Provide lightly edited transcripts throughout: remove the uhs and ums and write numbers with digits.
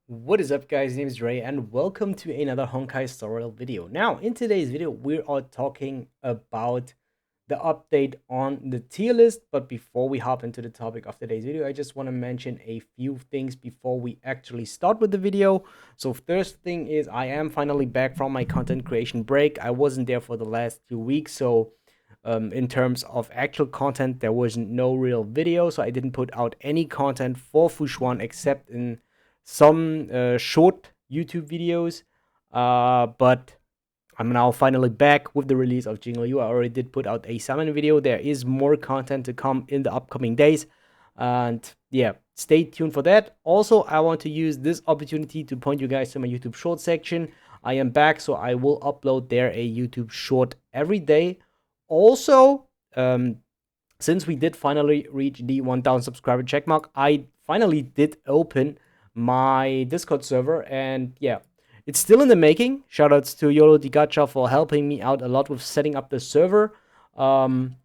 What is up, guys? My name is Ray and welcome to another Honkai tutorial video. Now, in today's video, we are talking about the update on the tier list. But before we hop into the topic of today's video, I just want to mention a few things before we actually start with the video. So first thing is I am finally back from my content creation break. I wasn't there for the last 2 weeks, so in terms of actual content, there was no real video, so I didn't put out any content for Xuan except in some short YouTube videos, but I'm now finally back with the release of Jing Liu. I already did put out a summon video. There is more content to come in the upcoming days, and yeah, stay tuned for that. Also, I want to use this opportunity to point you guys to my YouTube short section. I am back, so I will upload there a YouTube short every day. Also, since we did finally reach the 1,000 subscriber checkmark, I finally did open my Discord server, and yeah, it's still in the making. Shoutouts to Yolo Di Gacha for helping me out a lot with setting up the server. But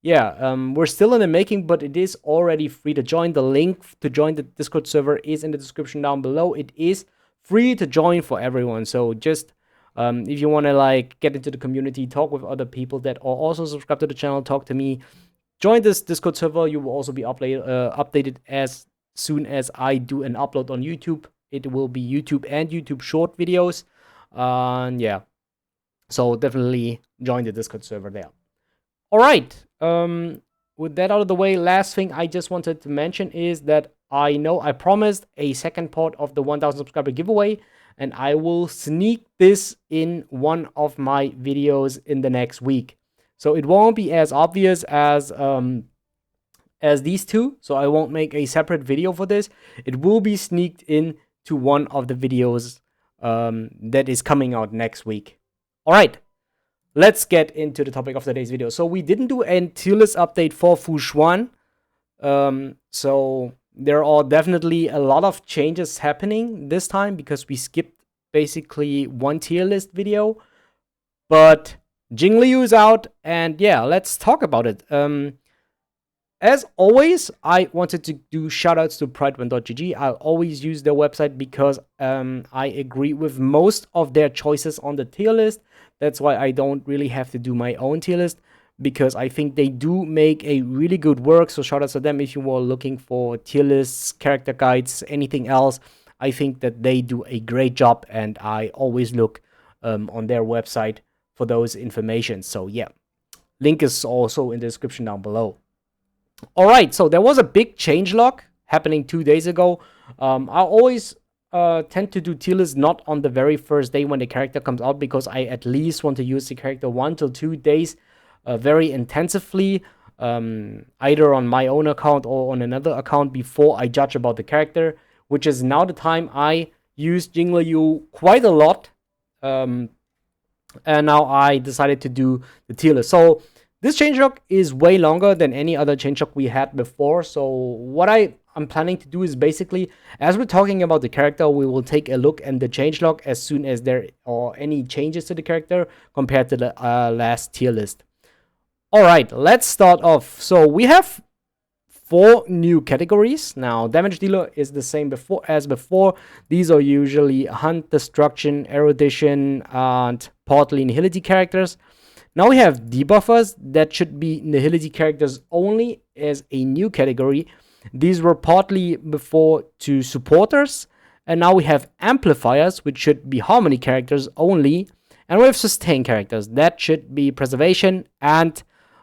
yeah, we're still in the making, but it is already free to join. The link to join the Discord server is in the description down below. It is free to join for everyone. So just if you want to like get into the community, talk with other people that are also subscribed to the channel, talk to me, join this Discord server. You will also be updated as soon as I do an upload on YouTube. It will be YouTube and YouTube short videos. Yeah, so definitely join the Discord server there. All right, with that out of the way, last thing I just wanted to mention is that I know I promised a second part of the 1,000 subscriber giveaway, and I will sneak this in one of my videos in the next week. So it won't be as obvious as these two, so I won't make a separate video for this. It will be sneaked in to one of the videos that is coming out next week. All right, let's get into the topic of today's video. So we didn't do a tier list update for Xuan. So there are definitely a lot of changes happening this time because we skipped basically one tier list video. But Jing Liu is out, and yeah, let's talk about it. As always, I wanted to do shoutouts to pridewin.gg. I'll always use their website because I agree with most of their choices on the tier list. That's why I don't really have to do my own tier list, because I think they do make a really good work. So shoutouts to them if you were looking for tier lists, character guides, anything else. I think that they do a great job, and I always look on their website for those information. So yeah, link is also in the description down below. All right, so there was a big changelog happening 2 days ago. I always tend to do tier lists not on the very first day when the character comes out, because I at least want to use the character 1 to 2 days very intensively, either on my own account or on another account before I judge about the character, which is now the time I use Jing Liu quite a lot. And now I decided to do the tier list. So this changelog is way longer than any other changelog we had before. So what I'm planning to do is basically, as we're talking about the character, we will take a look at the changelog as soon as there are any changes to the character compared to the last tier list. All right, let's start off. So we have 4 new categories. Now, damage dealer is the same as before. These are usually hunt, destruction, erudition, and partly nihility characters. Now we have debuffers that should be nihility characters only as a new category. These were partly before to supporters. And now we have amplifiers, which should be harmony characters only. And we have sustain characters. That should be preservation and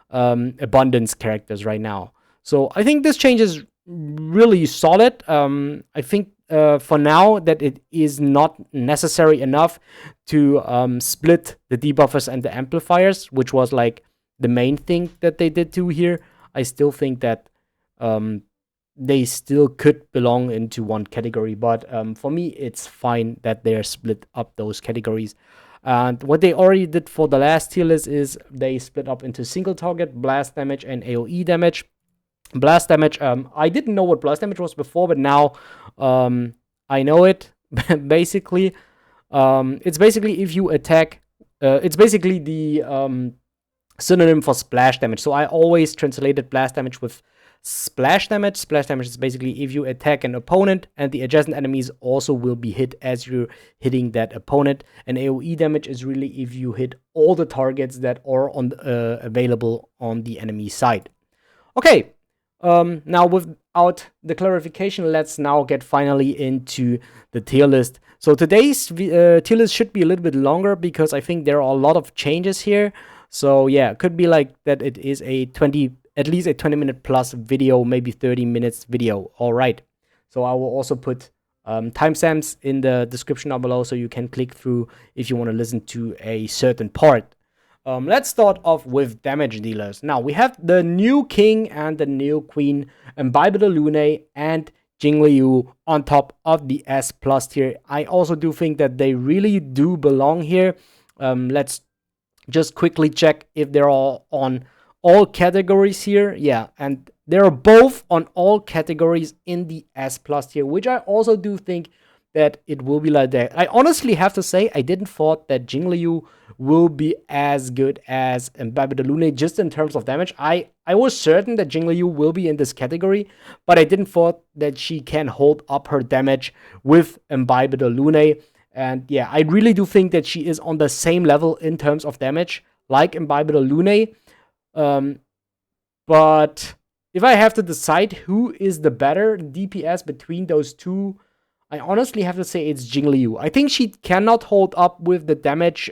abundance characters right now. So I think this change is really solid. I think for now that it is not necessary enough to split the debuffers and the amplifiers, which was like the main thing that they did do here. I still think that they still could belong into one category, but for me it's fine that they're split up those categories. And what they already did for the last tier list is they split up into single target, blast damage, and AoE damage. Blast damage, I didn't know what blast damage was before, but now I know it. Basically, it's basically if you attack, it's basically the synonym for splash damage. So I always translated blast damage with splash damage. Splash damage is basically if you attack an opponent and the adjacent enemies also will be hit as you're hitting that opponent. And AoE damage is really if you hit all the targets that are on available on the enemy side. Okay, now without the clarification, let's now get finally into the tier list. So today's tier list should be a little bit longer because I think there are a lot of changes here. So yeah, it could be like that it is at least a 20-minute plus video, maybe 30 minutes video. All right. So I will also put timestamps in the description down below so you can click through if you want to listen to a certain part. Let's start off with damage dealers. Now, we have the new king and the new queen, IMBIBITOR LUNAE and Jing Liu on top of the S+ tier. I also do think that they really do belong here. Let's just quickly check if they're all on all categories here. Yeah, and they're both on all categories in the S+ tier, which I also do think that it will be like that. I honestly have to say, I didn't thought that Jing Liu will be as good as IMBIBITOR LUNAE just in terms of damage. I was certain that Jing Liu will be in this category, but I didn't thought that she can hold up her damage with IMBIBITOR LUNAE. And yeah, I really do think that she is on the same level in terms of damage like IMBIBITOR LUNAE. But if I have to decide who is the better DPS between those two, I honestly have to say it's Jing Liu. I think she cannot hold up with the damage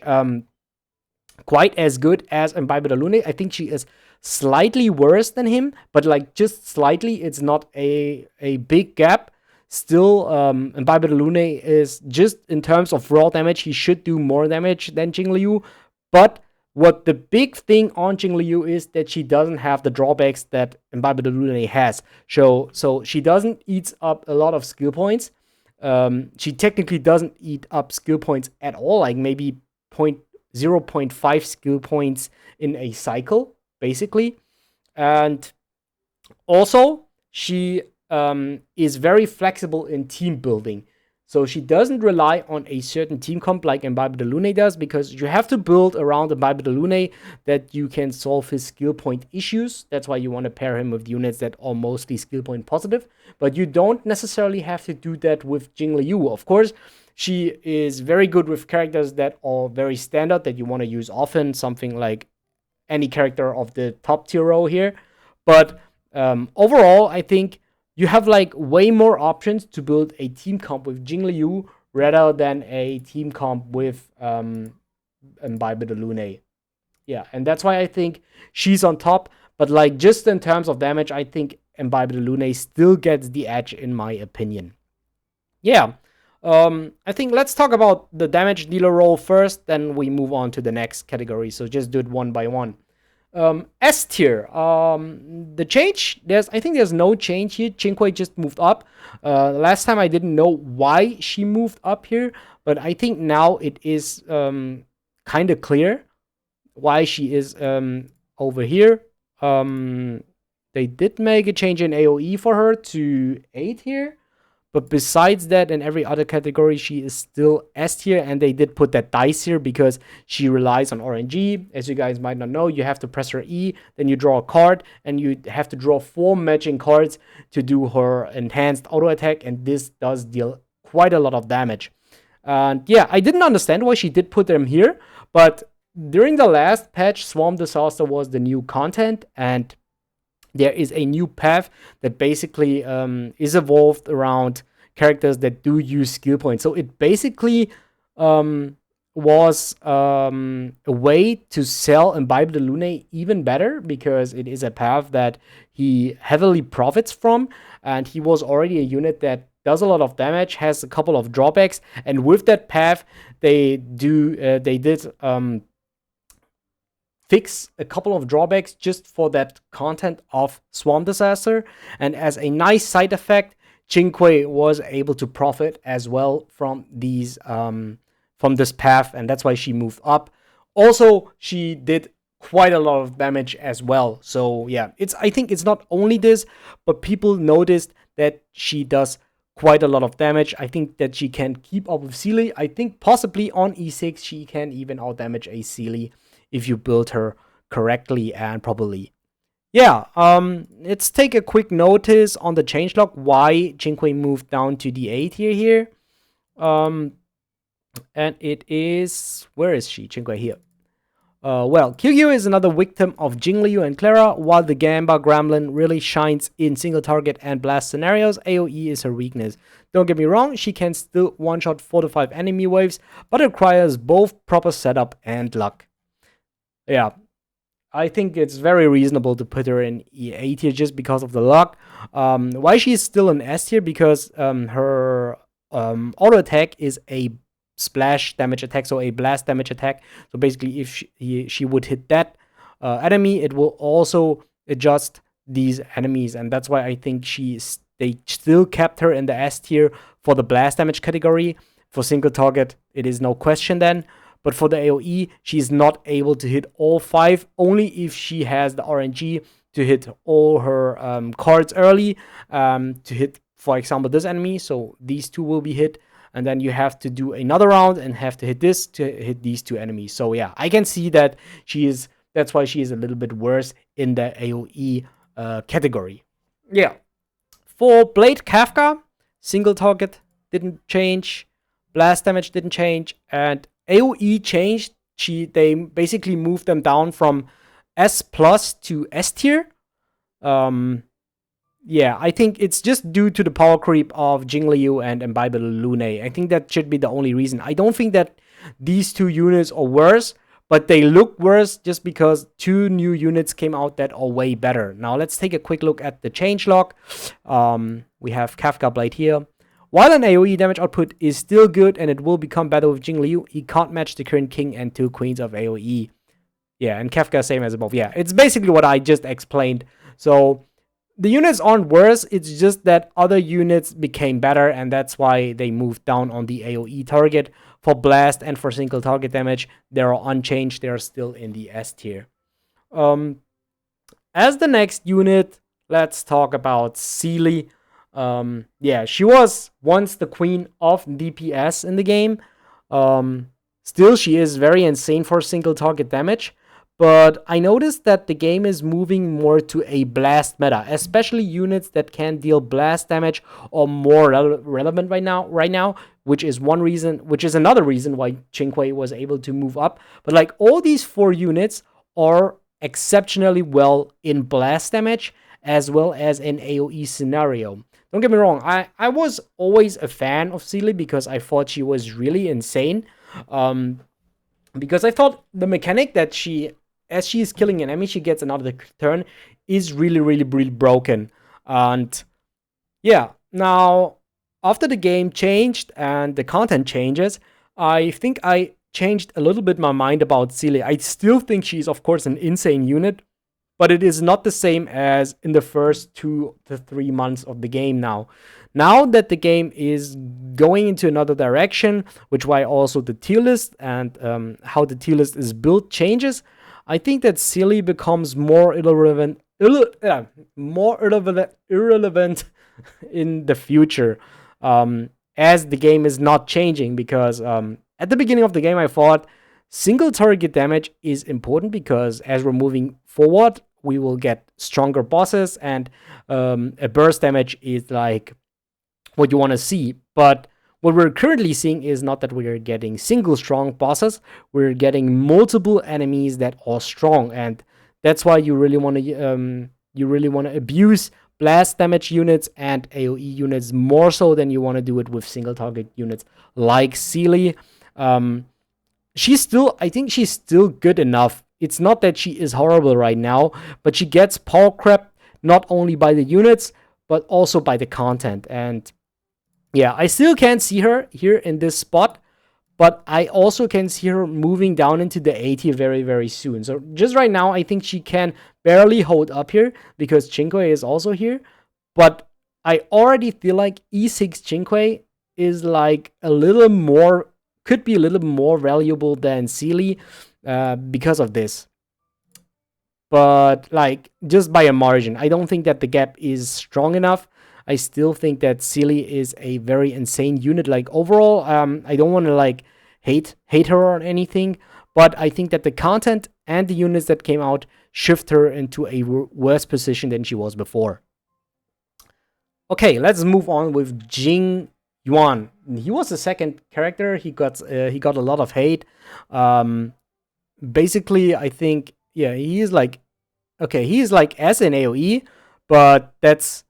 quite as good as IMBIBITOR LUNAE. I think she is slightly worse than him, but like just slightly. It's not a big gap. Still, IMBIBITOR LUNAE is just in terms of raw damage, he should do more damage than Jing Liu. But what the big thing on Jing Liu is that she doesn't have the drawbacks that IMBIBITOR LUNAE has. So she doesn't eat up a lot of skill points. She technically doesn't eat up skill points at all, like maybe 0.5 skill points in a cycle, basically. And also, she is very flexible in team building. So she doesn't rely on a certain team comp like IMBIBITOR LUNAE does, because you have to build around IMBIBITOR LUNAE that you can solve his skill point issues. That's why you want to pair him with units that are mostly skill point positive. But you don't necessarily have to do that with Jing Liu. Of course, she is very good with characters that are very standard, that you want to use often, something like any character of the top tier row here. But overall, I think you have like way more options to build a team comp with Jing Liu rather than a team comp with IMBIBITOR LUNAE. Yeah, and that's why I think she's on top. But like just in terms of damage, I think IMBIBITOR LUNAE still gets the edge in my opinion. Yeah, I think let's talk about the damage dealer role first, then we move on to the next category. So just do it one by one. S tier. The change, I think there's no change here. Qingque just moved up. Last time I didn't know why she moved up here, but I think now it is kind of clear why she is over here. They did make a change in AoE for her to 8 here. But besides that, in every other category, she is still S tier. And they did put that dice here because she relies on RNG. As you guys might not know, you have to press her E, then you draw a card, and you have to draw 4 matching cards to do her enhanced auto attack. And this does deal quite a lot of damage. And yeah, I didn't understand why she did put them here. But during the last patch, Swarm Disaster was the new content. And there is a new path that basically is evolved around characters that do use skill points. So it basically was a way to sell IMBIBITOR LUNAE even better, because it is a path that he heavily profits from, and he was already a unit that does a lot of damage, has a couple of drawbacks, and with that path they did fix a couple of drawbacks just for that content of Swarm Disaster. And as a nice side effect, Qingque was able to profit as well from these from this path, and that's why she moved up. Also, she did quite a lot of damage as well. So yeah, I think it's not only this, but people noticed that she does quite a lot of damage. I think that she can keep up with Seele. I think possibly on E6 she can even outdamage a Seele if you build her correctly and properly. Yeah, let's take a quick notice on the changelog why Qingque moved down to the A tier here. And it is, where is she? Qingque here. Well, Qingque is another victim of Jing Liu and Clara. While the Gamba Gremlin really shines in single target and blast scenarios, AoE is her weakness. Don't get me wrong, she can still one-shot 4 to 5 enemy waves, but it requires both proper setup and luck. Yeah, I think it's very reasonable to put her in A tier just because of the luck. Why she's still in S tier? Because her auto attack is a splash damage attack, so a blast damage attack. So basically, if she would hit that enemy, it will also adjust these enemies, and that's why I think they still kept her in the S tier for the blast damage category. For single target, it is no question then. But for the AoE, she's not able to hit all 5, only if she has the RNG to hit all her cards early, to hit, for example, this enemy. So these 2 will be hit, and then you have to do another round and have to hit this to hit these 2 enemies. So yeah, I can see that that's why she is a little bit worse in the AoE category. Yeah. For Blade Kafka, single target didn't change, blast damage didn't change, and AoE changed. They basically moved them down from S plus to S tier. Yeah, I think it's just due to the power creep of Jing Liu and IMBIBITOR LUNAE. I think that should be the only reason. I don't think that these 2 units are worse, but they look worse just because 2 new units came out that are way better. Now let's take a quick look at the changelog. We have Kafka Blade here. While an AoE damage output is still good and it will become better with Jing Liu, he can't match the current king and 2 queens of AoE. Yeah, and Kafka same as above. Yeah, it's basically what I just explained. So the units aren't worse, it's just that other units became better, and that's why they moved down on the AoE target. For blast and for single target damage, they are unchanged, they are still in the S tier. As the next unit, let's talk about Seele. Yeah, she was once the queen of DPS in the game. Still, she is very insane for single target damage. But I noticed that the game is moving more to a blast meta, especially units that can deal blast damage are more relevant right now, which is another reason why Qingque was able to move up. But like all these 4 units are exceptionally well in blast damage as well as in AoE scenario. Don't get me wrong, I was always a fan of Seele because I thought she was really insane. Because I thought the mechanic that as she is killing an enemy, she gets another turn, is really, really, really broken. And yeah, now after the game changed and the content changes, I think I changed a little bit my mind about Seele. I still think she's, of course, an insane unit, but it is not the same as in the first 2 to 3 months of the game now. Now that the game is going into another direction, which why also the tier list and how the tier list is built changes, I think that Seele becomes more irrelevant in the future, as the game is not changing. Because at the beginning of the game, I thought single target damage is important because as we're moving forward, we will get stronger bosses, and a burst damage is like what you want to see. But what we're currently seeing is not that we're getting single strong bosses, we're getting multiple enemies that are strong, and that's why you really want to abuse blast damage units and AoE units more so than you want to do it with single target units like Seele. I think she's still good enough. It's not that she is horrible right now, but she gets power crept not only by the units but also by the content. And yeah, I still can't see her here in this spot, but I also can see her moving down into the A tier very, very soon. So just right now, I think she can barely hold up here because Qingque is also here. But I already feel like E6 Qingque is like could be a little more valuable than Seele because of this. But like just by a margin, I don't think that the gap is strong enough. I still think that Seele is a very insane unit. Like overall, I don't want to like hate her or anything, but I think that the content and the units that came out shift her into a worse position than she was before. Okay, let's move on with Jing Yuan. He was the second character. He got a lot of hate. Basically, I think, yeah, he is like, okay, he is like S in AoE, but that's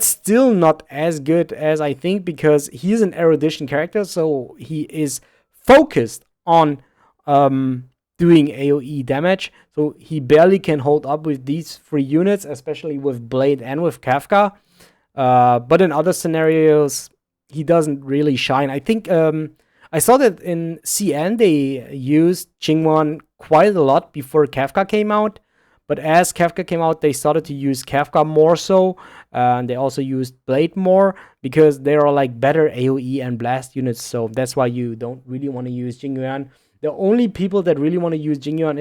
still not as good as I think, because he is an erudition character, so he is focused on doing AoE damage, so he barely can hold up with these 3 units, especially with Blade and with Kafka. But in other scenarios, he doesn't really shine. I think I saw that in CN they used Jing Yuan quite a lot before Kafka came out. But as Kafka came out, they started to use Kafka more so. And they also used Blade more, because they are like better AoE and blast units. So that's why you don't really want to use Jing Yuan. The only people that really want to use Jing Yuan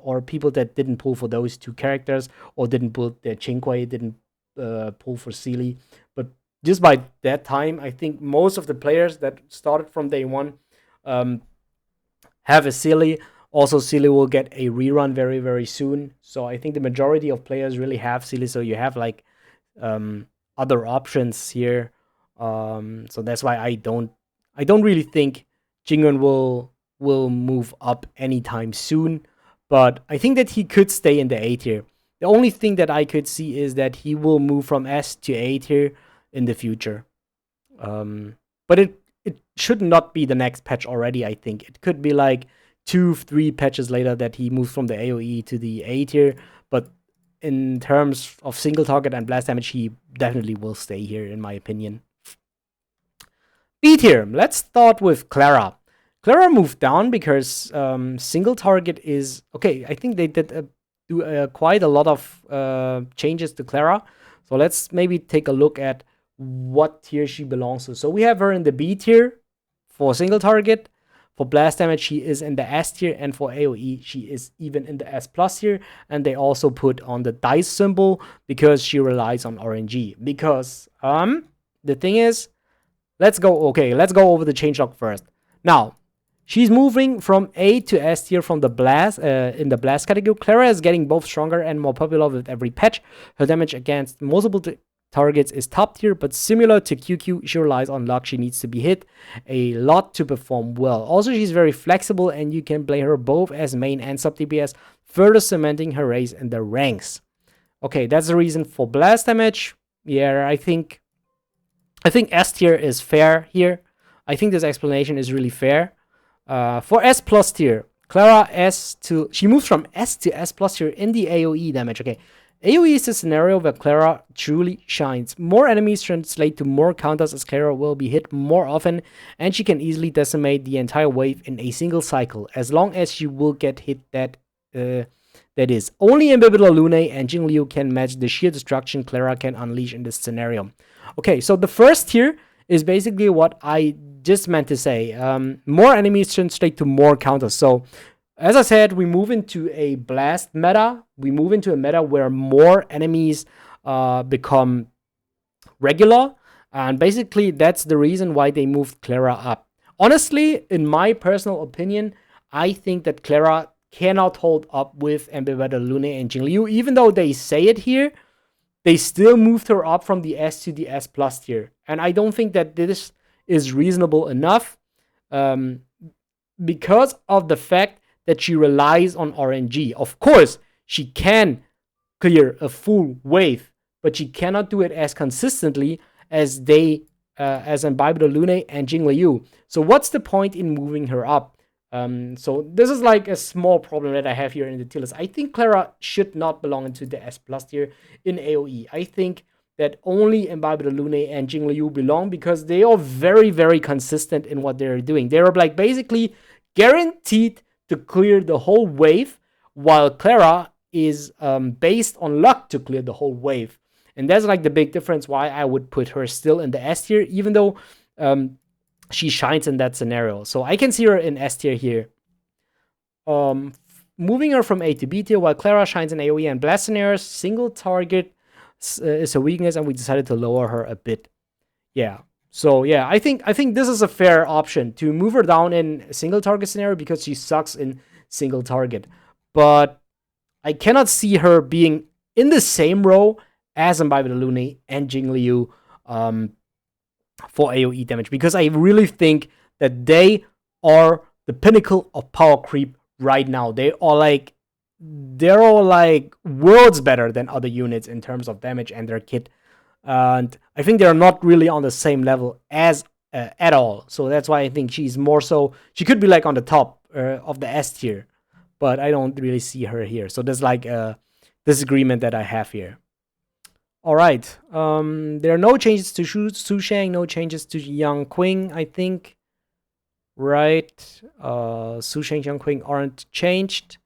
are people that didn't pull for those 2 characters, or didn't pull the Qingque, didn't pull for Seele. But just by that time, I think most of the players that started from day 1 have a Seele. Also, Seele will get a rerun very, very soon. So I think the majority of players really have Seele. So you have like other options here. So that's why I don't really think Jing Yuan will move up anytime soon. But I think that he could stay in the A tier. The only thing that I could see is that he will move from S to A tier in the future. But it should not be the next patch already, I think. It could be like 2-3 patches later that he moves from the AoE to the A tier. But in terms of single target and blast damage, he definitely will stay here, in my opinion. B tier. Let's start with Clara. Clara moved down because single target is... Okay, I think they did do quite a lot of changes to Clara. So let's maybe take a look at what tier she belongs to. So we have her in the B tier for single target. For blast damage, she is in the S tier, and for AoE, she is even in the S plus tier. And they also put on the dice symbol because she relies on RNG. Because the thing is, let's go over the changelog first. Now, she's moving from A to S tier from the blast in the blast category. Clara is getting both stronger and more popular with every patch. Her damage against multiple targets is top tier, but similar to QQ, she relies on luck. She needs to be hit a lot to perform well. Also, she's very flexible, and you can play her both as main and sub DPS, further cementing her race in the ranks. Okay, that's the reason for blast damage. Yeah, I think S tier is fair here. I think this explanation is really fair. For S plus tier, Clara she moves from S to S plus tier in the AoE damage. Okay, AoE is the scenario where Clara truly shines. More enemies translate to more counters, as Clara will be hit more often, and she can easily decimate the entire wave in a single cycle, as long as she will get hit. That is, only IMBIBITOR LUNAE and JING LIU can match the sheer destruction Clara can unleash in this scenario. Okay, so the first tier is basically what I just meant to say. More enemies translate to more counters. So, as I said, we move into a blast meta. We move into a meta where more enemies become regular. And basically, that's the reason why they moved Clara up. Honestly, in my personal opinion, I think that Clara cannot hold up with IMBIBITOR LUNAE and JING LIU. Even though they say it here, they still moved her up from the S to the S plus tier. And I don't think that this is reasonable enough because of the fact that she relies on RNG. Of course, she can clear a full wave, but she cannot do it as consistently as as IMBIBITOR LUNAE and JING LIU. So what's the point in moving her up? So this is like a small problem that I have here in the tier list. I think Clara should not belong into the S plus tier in AoE. I think that only IMBIBITOR LUNAE and JING LIU belong because they are very, very consistent in what they're doing. They're like basically guaranteed to clear the whole wave, while Clara is based on luck to clear the whole wave. And that's like the big difference why I would put her still in the S tier, even though she shines in that scenario. So I can see her in S tier here. Moving her from A to B tier, while Clara shines in AoE and blast scenarios, single target is a weakness, and we decided to lower her a bit. Yeah. So yeah, I think this is a fair option to move her down in a single target scenario because she sucks in single target. But I cannot see her being in the same row as IMBIBITOR LUNAE and Jing Liu for AoE damage, because I really think that they are the pinnacle of power creep right now. They're all like worlds better than other units in terms of damage and their kit. And I think they're not really on the same level as at all. So that's why I think she's more so. She could be like on the top of the S tier, but I don't really see her here. So there's like a disagreement that I have here. All right. There are no changes to Su Shang, no changes to Yang Qing, I think. Right. Su Shang, Yang Qing aren't changed.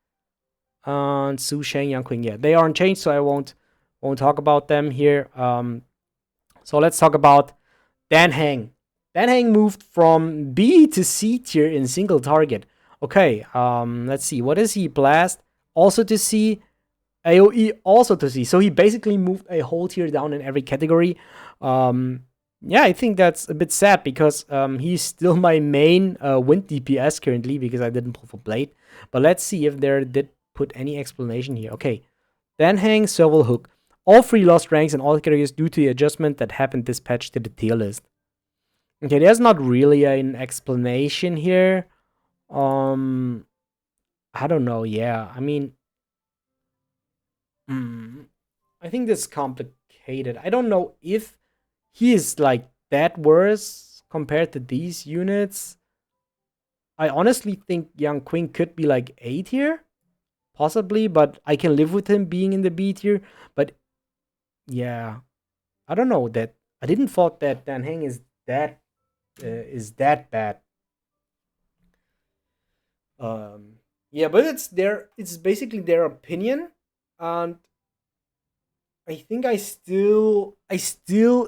And Su Shang, Yang Qing, yeah, they aren't changed, so I won't talk about them here. So let's talk about Dan Heng. Dan Heng moved from B to C tier in single target. Okay, let's see. What is he? Blast also to C. AoE also to C. So he basically moved a whole tier down in every category. Yeah, I think that's a bit sad because he's still my main wind DPS currently because I didn't pull for Blade. But let's see if there did put any explanation here. Okay, Dan Heng, Serval Hook. All 3 lost ranks in all categories due to the adjustment that happened this patch to the tier list. Okay, there's not really an explanation here. I don't know. Yeah, I mean, I think this is complicated. I don't know if he is like that worse compared to these units. I honestly think Yang Qing could be like A tier, possibly, but I can live with him being in the B tier. But yeah, I don't know that. I didn't thought that Dan Heng is that bad. Yeah, but it's basically their opinion, and I think I still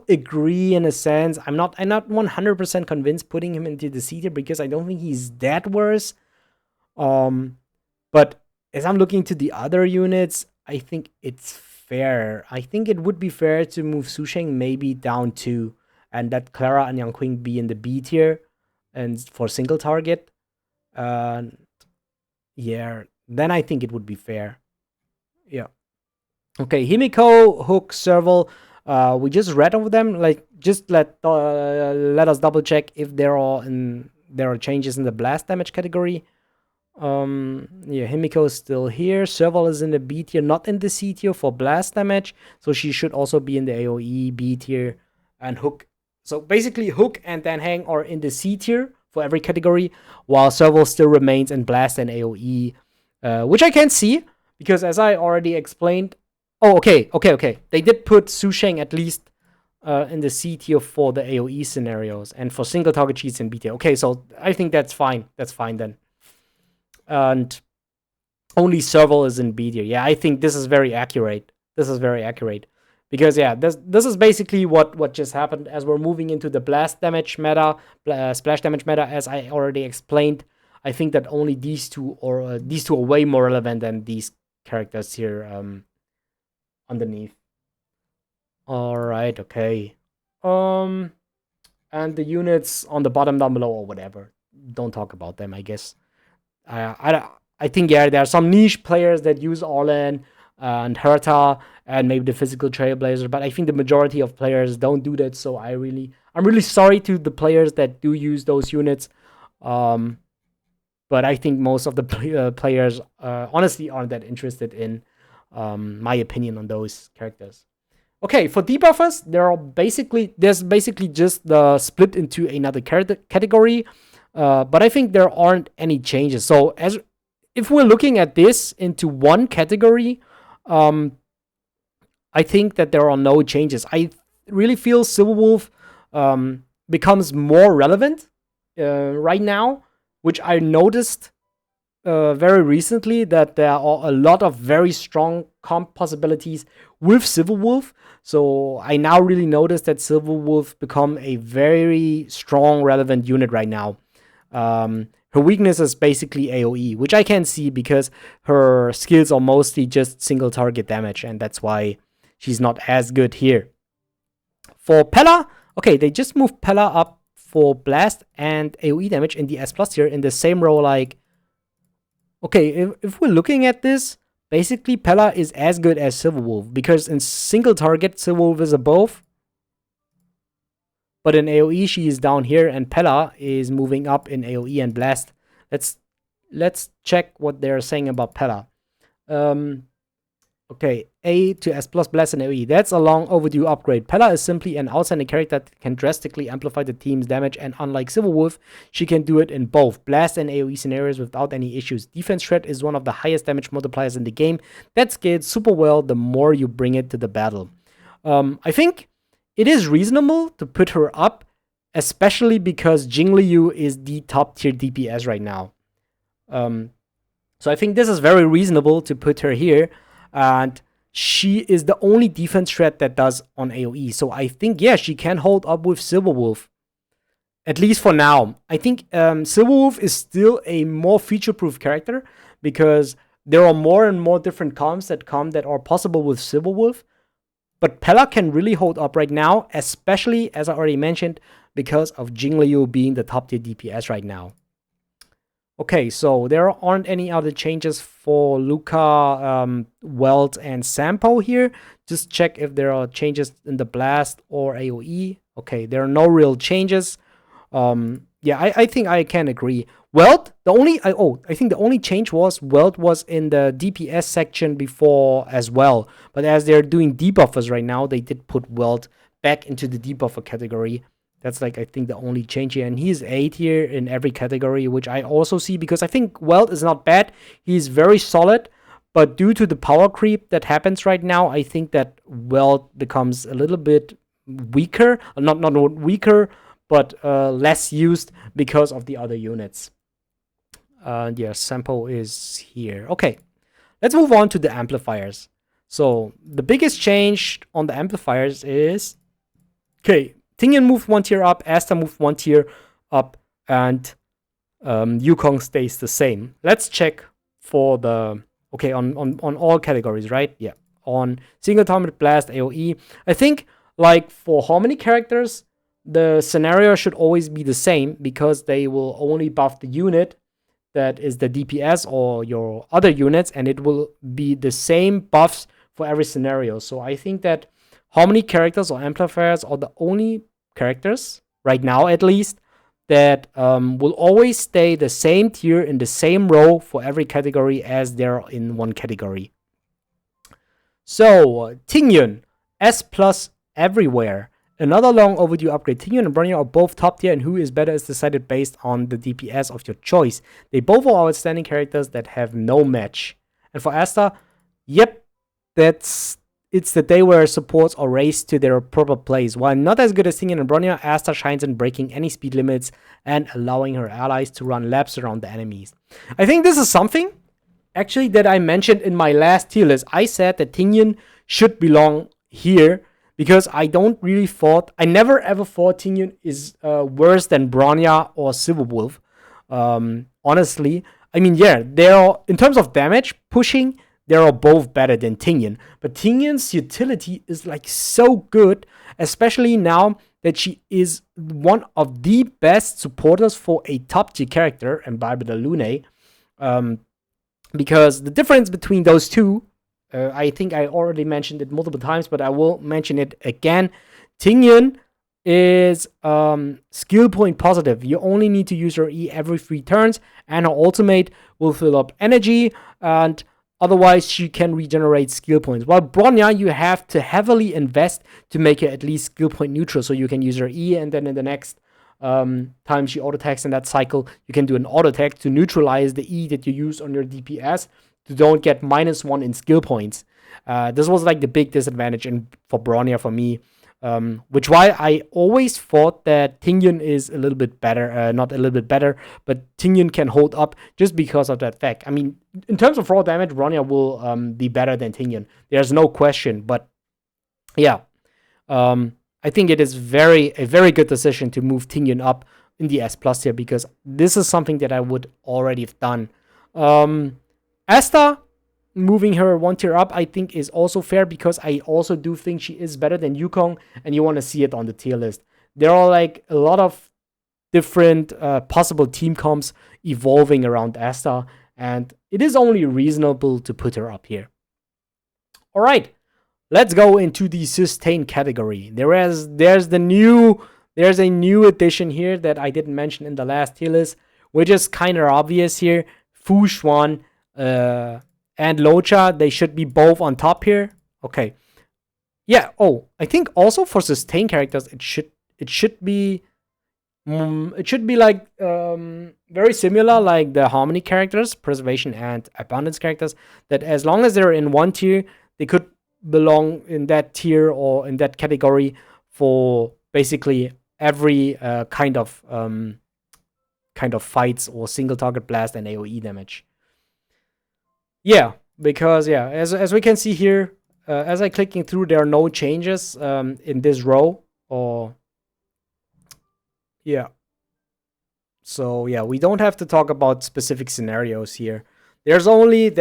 agree in a sense. I'm not 100% convinced putting him into the C tier because I don't think he's that worse. But as I'm looking to the other units, I think it's fair. I think it would be fair to move Su Shang maybe down to, and that Clara and Yang Qing be in the B tier and for single target. Yeah, then I think it would be fair. Yeah. Okay, Himiko, Hook, Serval. We just read over them. Like, just let us double check if there are changes in the blast damage category. Yeah, Himiko is still here. Serval is in the B tier, not in the C tier for blast damage, so she should also be in the AoE B tier. And Hook. So basically, Hook and Dan Heng are in the C tier for every category, while Serval still remains in blast and AoE, which I can see because, as I already explained. Oh, okay. They did put Su Shang at least in the C tier for the AoE scenarios, and for single target she's in B tier. Okay, so I think that's fine. That's fine then. And only Serval is in B tier. Yeah, I think this is very accurate. Because yeah, this is basically what just happened as we're moving into the blast damage meta, splash damage meta, as I already explained. I think that only these two are way more relevant than these characters here underneath. All right, okay. And the units on the bottom down below or whatever. Don't talk about them, I guess. I think, yeah, there are some niche players that use Orlan and Herta and maybe the physical Trailblazer, but I think the majority of players don't do that, so I'm really sorry to the players that do use those units. But I think most of the players honestly aren't that interested in my opinion on those characters. Okay, for debuffers, there's basically just the split into another category, but I think there aren't any changes. So if we're looking at this into one category, I think that there are no changes. I really feel Silverwolf becomes more relevant right now, which I noticed very recently, that there are a lot of very strong comp possibilities with Silverwolf. So I now really notice that Silverwolf become a very strong, relevant unit right now. Her weakness is basically AoE, which I can see because her skills are mostly just single target damage, and that's why she's not as good here. For Pela, okay, they just moved Pela up for blast and AoE damage in the S+ tier in the same row. Like, okay, if we're looking at this, basically Pela is as good as Silverwolf, because in single target, Silverwolf is above, but in AoE, she is down here, and Pela is moving up in AoE and Blast. Let's check what they're saying about Pela. Okay, A to S plus Blast and AoE. That's a long overdue upgrade. Pela is simply an outstanding character that can drastically amplify the team's damage, and unlike Silverwolf, she can do it in both Blast and AoE scenarios without any issues. Defense threat is one of the highest damage multipliers in the game. That scales super well the more you bring it to the battle. I think it is reasonable to put her up, especially because Jing Liu is the top tier DPS right now. So I think this is very reasonable to put her here. And she is the only defense threat that does on AoE. So I think, yeah, she can hold up with Silverwolf. At least for now. I think Silverwolf is still a more feature-proof character, because there are more and more different comps that are possible with Silverwolf. But Pela can really hold up right now, especially, as I already mentioned, because of Jing Liu being the top tier DPS right now. Okay, so there aren't any other changes for Luca, Welt, and Sampo here. Just check if there are changes in the Blast or AoE. Okay, there are no real changes. Yeah, I think I can agree. Welt, I think the only change was Welt was in the DPS section before as well. But as they're doing debuffers right now, they did put Welt back into the debuffer category. That's like, I think, the only change here. And he's 8 here in every category, which I also see, because I think Welt is not bad. He's very solid. But due to the power creep that happens right now, I think that Welt becomes a little bit weaker. Not weaker, but less used because of the other units. Yeah, Sampo is here. Okay, let's move on to the amplifiers. So the biggest change on the amplifiers is, okay, Tingyun moved 1 tier up, Asta moved 1 tier up, and Yukong stays the same. Let's check for the, okay, on all categories, right? Yeah, on single target, Blast, AoE. I think, like, for Harmony characters, the scenario should always be the same, because they will only buff the unit that is the DPS or your other units, and it will be the same buffs for every scenario. So I think that Harmony characters or amplifiers are the only characters, right now at least, that will always stay the same tier in the same row for every category as they're in one category. So, Tingyun, S plus everywhere. Another long overdue upgrade. Tingyun and Bronya are both top tier, and who is better is decided based on the DPS of your choice. They both are outstanding characters that have no match. And for Asta, yep, it's the day where supports are raised to their proper place. While not as good as Tingyun and Bronya, Asta shines in breaking any speed limits and allowing her allies to run laps around the enemies. I think this is something, actually, that I mentioned in my last tier list. I said that Tingyun should belong here, because I never ever thought Tingyun is worse than Bronya or Silverwolf. Honestly, I mean, yeah, they are, in terms of damage pushing, they are both better than Tingyun. But Tingyun's utility is like so good, especially now that she is one of the best supporters for a top tier character, IMBIBITOR LUNAE. Because the difference between those two, I think I already mentioned it multiple times, but I will mention it again. Tingyun is skill point positive. You only need to use her E every 3 turns, and her ultimate will fill up energy, and otherwise she can regenerate skill points. While Bronya, you have to heavily invest to make her at least skill point neutral, so you can use her E, and then in the next time she auto attacks in that cycle, you can do an auto attack to neutralize the E that you use on your DPS, to don't get -1 in skill points. This was like the big disadvantage for Bronya for me, which why I always thought that Tingyun is a little bit better, not a little bit better, but Tingyun can hold up just because of that fact. I mean, in terms of raw damage, Bronya will be better than Tingyun. There's no question, but yeah, I think it is a very good decision to move Tingyun up in the S plus tier, because this is something that I would already have done. Asta, moving her 1 tier up, I think is also fair, because I also do think she is better than Yukong, and you want to see it on the tier list. There are like a lot of different possible team comps evolving around Asta, and it is only reasonable to put her up here. All right, let's go into the sustain category. There's a new addition here that I didn't mention in the last tier list, which is kind of obvious here. Fu, Xuan, and Luocha, they should be both on top here. Okay. Yeah, I think also for sustain characters, it should be like very similar like the harmony characters, preservation and abundance characters, that as long as they're in one tier, they could belong in that tier or in that category for basically every kind of fights or single target blast and AoE damage. Yeah, because as we can see here, as I clicking through, there are no changes in this row, or so we don't have to talk about specific scenarios here. There's only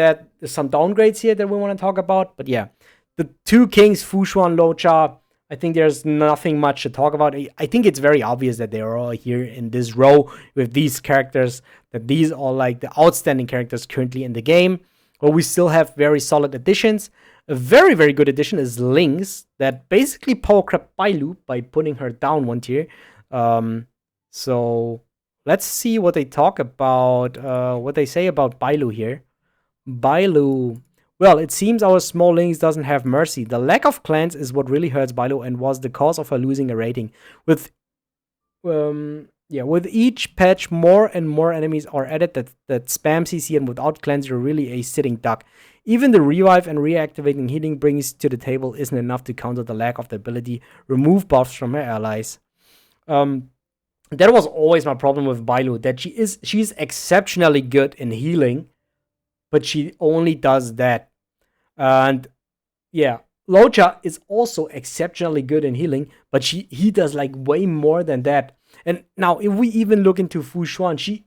some downgrades here that we want to talk about, but the two kings, Fu, Xuan, Luocha, I think there's nothing much to talk about. I think it's very obvious that they are all here in this row with these characters, that these are like the outstanding characters currently in the game. But we still have very solid additions. A very, very good addition is Lynx, that basically power crept Bailu by putting her down one tier. So let's see what they talk about, what they say about Bailu here. Bailu. Well, it seems our small Lynx doesn't have mercy. The lack of clans is what really hurts Bailu and was the cause of her losing a rating. With each patch, more and more enemies are added that spam CC, and without clans, you're really a sitting duck. Even the revive and reactivating healing brings to the table isn't enough to counter the lack of the ability remove buffs from her allies. That was always my problem with Bailu, that she's exceptionally good in healing, but she only does that. And Luocha is also exceptionally good in healing, but he does like way more than that. And now, if we even look into Fu Xuan, she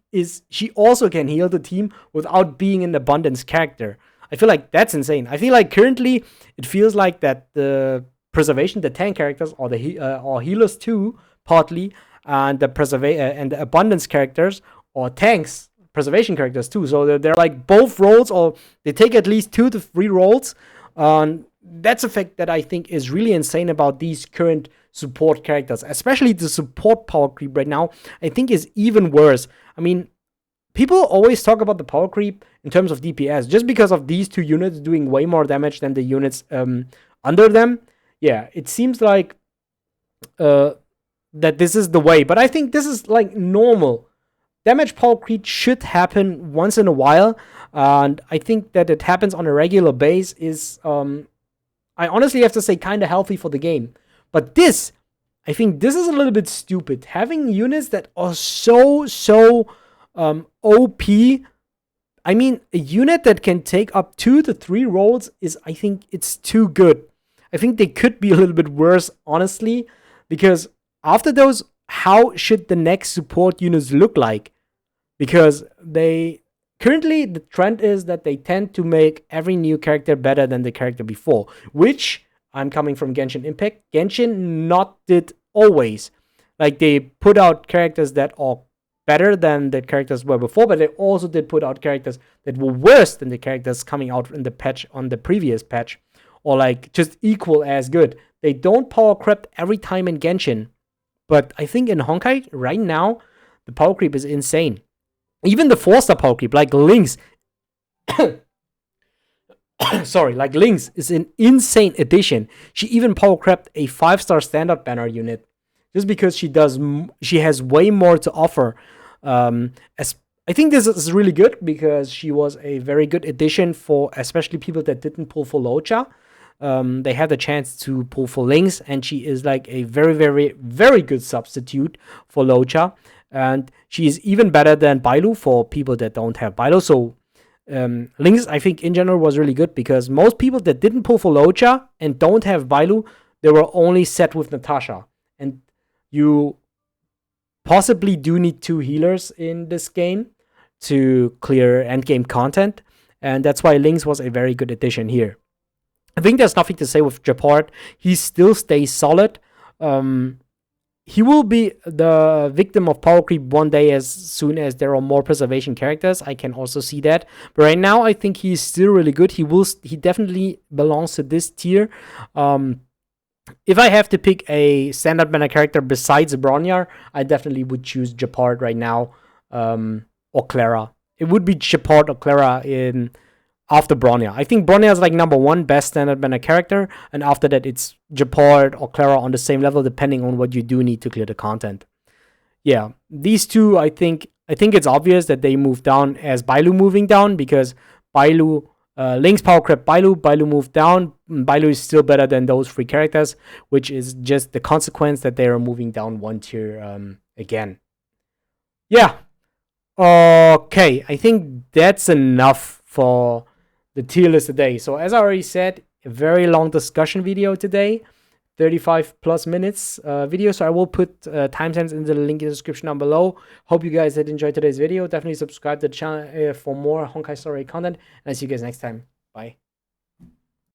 also can heal the team without being an abundance character. I feel like that's insane. I feel like currently it feels like that the preservation, the tank characters, or or healers too, partly, and the abundance characters or tanks, preservation characters too. So they're like both roles, or they take at least 2 to 3 roles. That's a fact that I think is really insane about these current support characters, especially the support power creep right now. I think is even worse. I mean, people always talk about the power creep in terms of DPS just because of these two units doing way more damage than the units under them. Yeah, it seems like that this is the way, but I think this is like normal. Damage power creep should happen once in a while, and I think that it happens on a regular base is, I honestly have to say, kind of healthy for the game. But I think this is a little bit stupid. Having units that are so OP. I mean, a unit that can take up 2 to 3 rolls I think it's too good. I think they could be a little bit worse, honestly, because after those, how should the next support units look like? Because currently the trend is that they tend to make every new character better than the character before, which, I'm coming from Genshin Impact, Genshin not did always. Like, they put out characters that are better than the characters were before, but they also did put out characters that were worse than the characters coming out in the patch on the previous patch, or like just equal as good. They don't power creep every time in Genshin, but I think in Honkai right now the power creep is insane. Even the 4-star power creep, like Lynx, like Lynx is an insane addition. She even power crept a 5-star standard banner unit just because she has way more to offer. I think this is really good because she was a very good addition for especially people that didn't pull for Luocha. They had the chance to pull for Lynx, and she is like a very, very, very good substitute for Luocha. And she is even better than Bailu for people that don't have Bailu. So Lynx, I think, in general was really good because most people that didn't pull for Luocha and don't have Bailu, they were only set with Natasha. And you possibly do need 2 healers in this game to clear endgame content. And that's why Lynx was a very good addition here. I think there's nothing to say with Japart. He still stays solid. he will be the victim of power creep one day as soon as there are more preservation characters. I can also see that. But right now, I think he's still really good. He definitely belongs to this tier. If I have to pick a standard mana character besides Bronya, I definitely would choose Japard right now, or Clara. It would be Japard or Clara after Bronya. I think Bronya is like number 1 best standard mana character, and after that it's Japard or Clara on the same level, depending on what you do need to clear the content. Yeah, these two, I think it's obvious that they move down as Bailu moving down, because Bailu, Lynx power crept Bailu moved down. Bailu is still better than those 3 characters, which is just the consequence that they are moving down 1 tier again. Yeah. Okay, I think that's enough for the tier list today. So as I already said, a very long discussion video today, 35 plus minutes video. So I will put timestamps in the link in the description down below. Hope you guys did enjoy today's video. Definitely subscribe to the channel for more Honkai story content. And I'll see you guys next time. Bye.